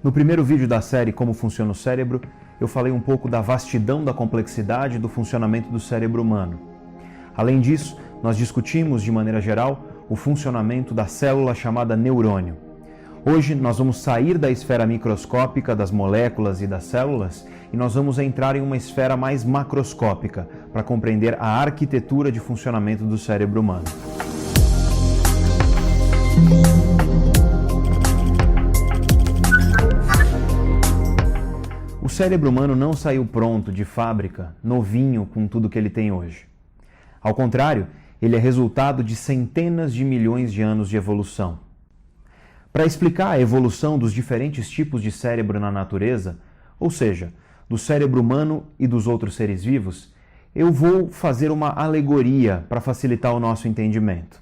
No primeiro vídeo da série Como Funciona o Cérebro, eu falei um pouco da vastidão da complexidade do funcionamento do cérebro humano. Além disso, nós discutimos, de maneira geral, o funcionamento da célula chamada neurônio. Hoje nós vamos sair da esfera microscópica das moléculas e das células e nós vamos entrar em uma esfera mais macroscópica para compreender a arquitetura de funcionamento do cérebro humano. O cérebro humano não saiu pronto de fábrica, novinho com tudo que ele tem hoje. Ao contrário, ele é resultado de centenas de milhões de anos de evolução. Para explicar a evolução dos diferentes tipos de cérebro na natureza, ou seja, do cérebro humano e dos outros seres vivos, eu vou fazer uma alegoria para facilitar o nosso entendimento.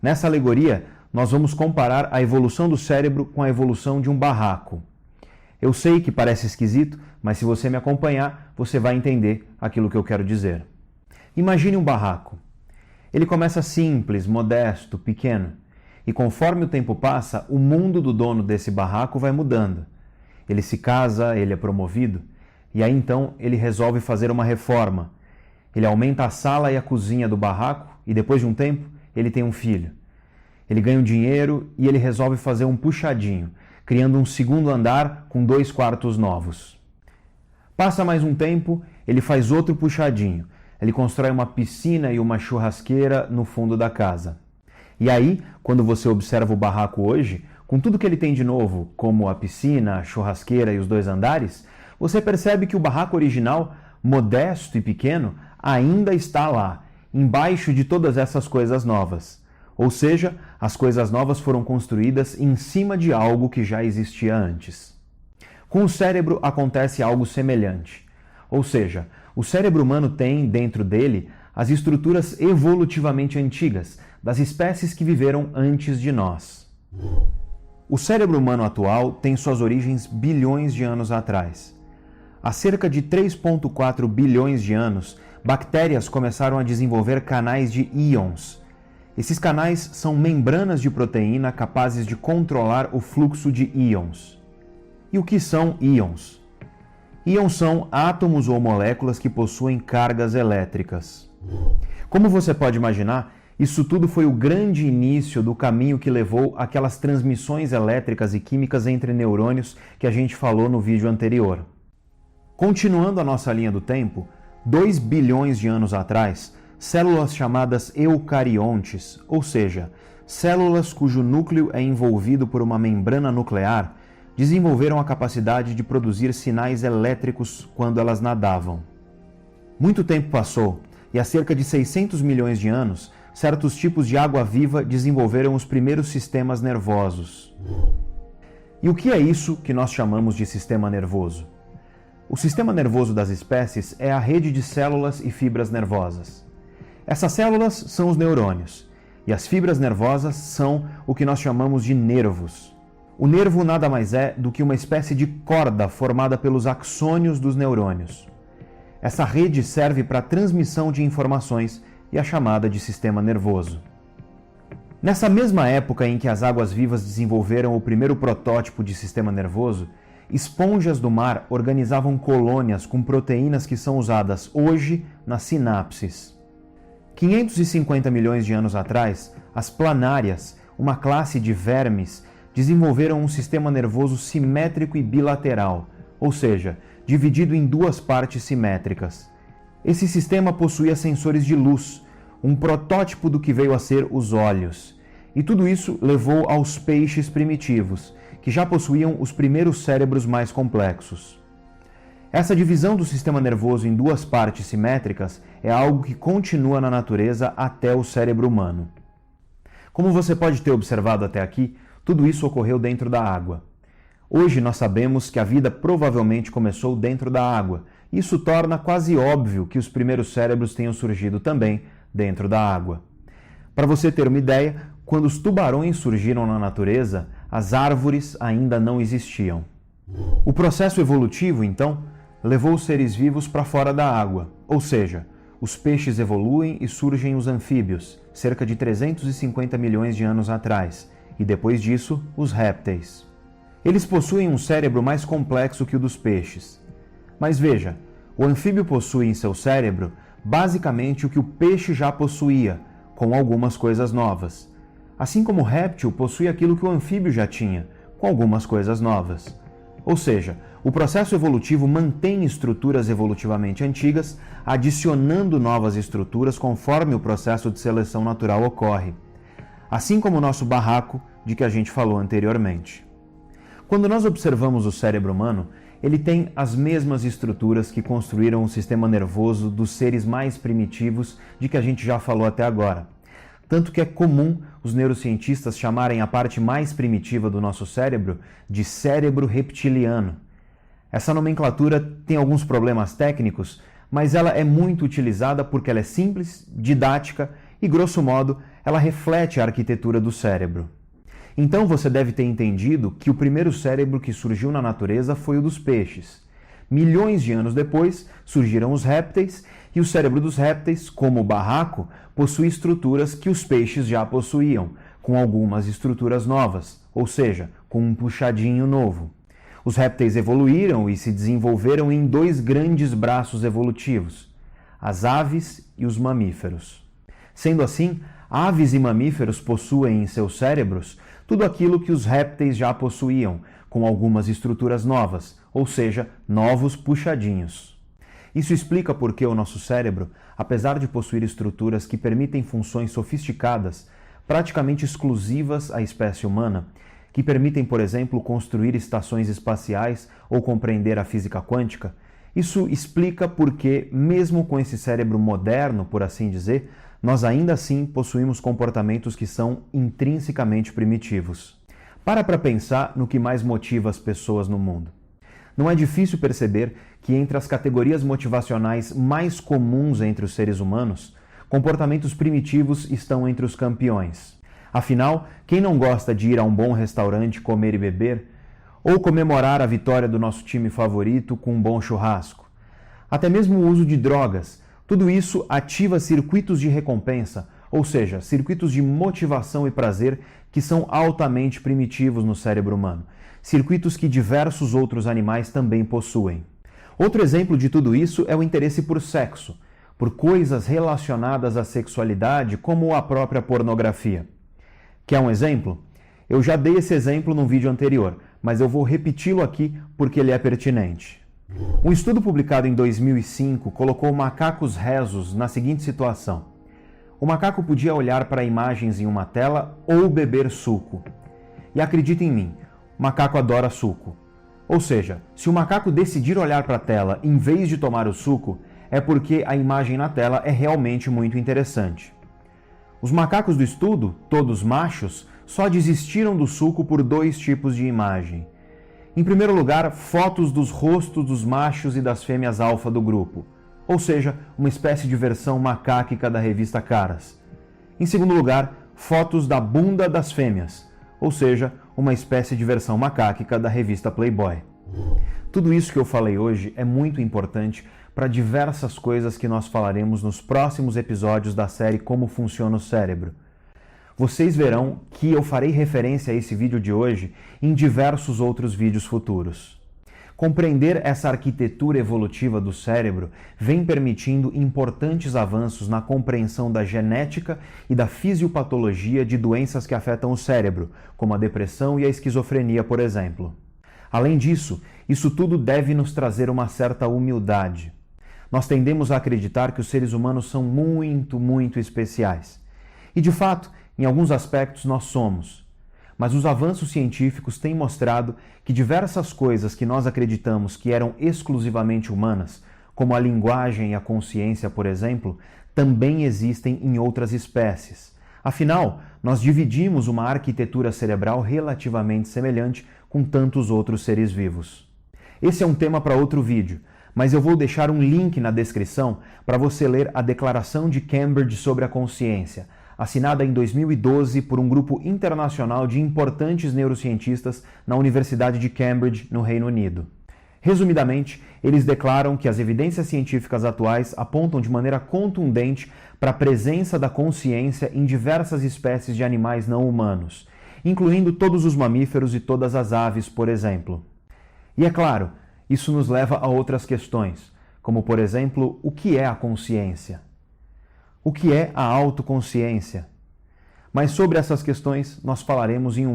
Nessa alegoria, nós vamos comparar a evolução do cérebro com a evolução de um barraco. Eu sei que parece esquisito, mas se você me acompanhar, você vai entender aquilo que eu quero dizer. Imagine um barraco. Ele começa simples, modesto, pequeno. E conforme o tempo passa, o mundo do dono desse barraco vai mudando. Ele se casa, ele é promovido, e aí então ele resolve fazer uma reforma. Ele aumenta a sala e a cozinha do barraco, e depois de um tempo, ele tem um filho. Ele ganha um dinheiro e ele resolve fazer um puxadinho, criando um segundo andar com 2 quartos novos. Passa mais um tempo, ele faz outro puxadinho. Ele constrói uma piscina e uma churrasqueira no fundo da casa. E aí, quando você observa o barraco hoje, com tudo que ele tem de novo, como a piscina, a churrasqueira e os 2 andares, você percebe que o barraco original, modesto e pequeno, ainda está lá, embaixo de todas essas coisas novas. Ou seja, as coisas novas foram construídas em cima de algo que já existia antes. Com o cérebro acontece algo semelhante. Ou seja, o cérebro humano tem, dentro dele, as estruturas evolutivamente antigas das espécies que viveram antes de nós. O cérebro humano atual tem suas origens bilhões de anos atrás. Há cerca de 3,4 bilhões de anos, bactérias começaram a desenvolver canais de íons. Esses canais são membranas de proteína capazes de controlar o fluxo de íons. E o que são íons? Íons são átomos ou moléculas que possuem cargas elétricas. Como você pode imaginar, isso tudo foi o grande início do caminho que levou àquelas transmissões elétricas e químicas entre neurônios que a gente falou no vídeo anterior. Continuando a nossa linha do tempo, 2 bilhões de anos atrás, células chamadas eucariontes, ou seja, células cujo núcleo é envolvido por uma membrana nuclear, desenvolveram a capacidade de produzir sinais elétricos quando elas nadavam. Muito tempo passou, e há cerca de 600 milhões de anos, certos tipos de água-viva desenvolveram os primeiros sistemas nervosos. E o que é isso que nós chamamos de sistema nervoso? O sistema nervoso das espécies é a rede de células e fibras nervosas. Essas células são os neurônios, e as fibras nervosas são o que nós chamamos de nervos. O nervo nada mais é do que uma espécie de corda formada pelos axônios dos neurônios. Essa rede serve para a transmissão de informações e é chamada de sistema nervoso. Nessa mesma época em que as águas-vivas desenvolveram o primeiro protótipo de sistema nervoso, esponjas do mar organizavam colônias com proteínas que são usadas hoje nas sinapses. 550 milhões de anos atrás, as planárias, uma classe de vermes, desenvolveram um sistema nervoso simétrico e bilateral, ou seja, dividido em 2 partes simétricas. Esse sistema possuía sensores de luz, um protótipo do que veio a ser os olhos. E tudo isso levou aos peixes primitivos, que já possuíam os primeiros cérebros mais complexos. Essa divisão do sistema nervoso em 2 partes simétricas é algo que continua na natureza até o cérebro humano. Como você pode ter observado até aqui, tudo isso ocorreu dentro da água. Hoje nós sabemos que a vida provavelmente começou dentro da água. Isso torna quase óbvio que os primeiros cérebros tenham surgido também dentro da água. Para você ter uma ideia, quando os tubarões surgiram na natureza, as árvores ainda não existiam. O processo evolutivo, então, levou os seres vivos para fora da água, ou seja, os peixes evoluem e surgem os anfíbios, cerca de 350 milhões de anos atrás, e depois disso, os répteis. Eles possuem um cérebro mais complexo que o dos peixes. Mas veja, o anfíbio possui em seu cérebro basicamente o que o peixe já possuía, com algumas coisas novas. Assim como o réptil possui aquilo que o anfíbio já tinha, com algumas coisas novas. Ou seja, o processo evolutivo mantém estruturas evolutivamente antigas, adicionando novas estruturas conforme o processo de seleção natural ocorre. Assim como o nosso barraco, de que a gente falou anteriormente. Quando nós observamos o cérebro humano, ele tem as mesmas estruturas que construíram o sistema nervoso dos seres mais primitivos de que a gente já falou até agora. Tanto que é comum os neurocientistas chamarem a parte mais primitiva do nosso cérebro de cérebro reptiliano. Essa nomenclatura tem alguns problemas técnicos, mas ela é muito utilizada porque ela é simples, didática e, grosso modo, ela reflete a arquitetura do cérebro. Então você deve ter entendido que o primeiro cérebro que surgiu na natureza foi o dos peixes. Milhões de anos depois, surgiram os répteis, e o cérebro dos répteis, como o barraco, possui estruturas que os peixes já possuíam, com algumas estruturas novas, ou seja, com um puxadinho novo. Os répteis evoluíram e se desenvolveram em dois grandes braços evolutivos, as aves e os mamíferos. Sendo assim, aves e mamíferos possuem em seus cérebros tudo aquilo que os répteis já possuíam, com algumas estruturas novas, ou seja, novos puxadinhos. Isso explica por que o nosso cérebro, apesar de possuir estruturas que permitem funções sofisticadas, praticamente exclusivas à espécie humana, que permitem, por exemplo, construir estações espaciais ou compreender a física quântica, isso explica por que, mesmo com esse cérebro moderno, por assim dizer, nós ainda assim possuímos comportamentos que são intrinsecamente primitivos. Para pensar no que mais motiva as pessoas no mundo. Não é difícil perceber que entre as categorias motivacionais mais comuns entre os seres humanos, comportamentos primitivos estão entre os campeões. Afinal, quem não gosta de ir a um bom restaurante comer e beber, ou comemorar a vitória do nosso time favorito com um bom churrasco? Até mesmo o uso de drogas, tudo isso ativa circuitos de recompensa, ou seja, circuitos de motivação e prazer que são altamente primitivos no cérebro humano, circuitos que diversos outros animais também possuem. Outro exemplo de tudo isso é o interesse por sexo, por coisas relacionadas à sexualidade, como a própria pornografia. Quer um exemplo? Eu já dei esse exemplo num vídeo anterior, mas eu vou repeti-lo aqui porque ele é pertinente. Um estudo publicado em 2005 colocou macacos rezos na seguinte situação. O macaco podia olhar para imagens em uma tela ou beber suco. E acredita em mim, o macaco adora suco. Ou seja, se o macaco decidir olhar para a tela em vez de tomar o suco, é porque a imagem na tela é realmente muito interessante. Os macacos do estudo, todos machos, só desistiram do suco por dois tipos de imagem. Em primeiro lugar, fotos dos rostos dos machos e das fêmeas alfa do grupo, ou seja, uma espécie de versão macáquica da revista Caras. Em segundo lugar, fotos da bunda das fêmeas, ou seja, uma espécie de versão macáquica da revista Playboy. Tudo isso que eu falei hoje é muito importante para diversas coisas que nós falaremos nos próximos episódios da série Como Funciona o Cérebro. Vocês verão que eu farei referência a esse vídeo de hoje em diversos outros vídeos futuros. Compreender essa arquitetura evolutiva do cérebro vem permitindo importantes avanços na compreensão da genética e da fisiopatologia de doenças que afetam o cérebro, como a depressão e a esquizofrenia, por exemplo. Além disso, isso tudo deve nos trazer uma certa humildade. Nós tendemos a acreditar que os seres humanos são muito especiais. E, de fato, em alguns aspectos nós somos. Mas os avanços científicos têm mostrado que diversas coisas que nós acreditamos que eram exclusivamente humanas, como a linguagem e a consciência, por exemplo, também existem em outras espécies. Afinal, nós dividimos uma arquitetura cerebral relativamente semelhante com tantos outros seres vivos. Esse é um tema para outro vídeo, mas eu vou deixar um link na descrição para você ler a Declaração de Cambridge sobre a Consciência, assinada em 2012 por um grupo internacional de importantes neurocientistas na Universidade de Cambridge, no Reino Unido. Resumidamente, eles declaram que as evidências científicas atuais apontam de maneira contundente para a presença da consciência em diversas espécies de animais não humanos, incluindo todos os mamíferos e todas as aves, por exemplo. E é claro, isso nos leva a outras questões, como por exemplo, o que é a consciência? O que é a autoconsciência? Mas sobre essas questões nós falaremos em um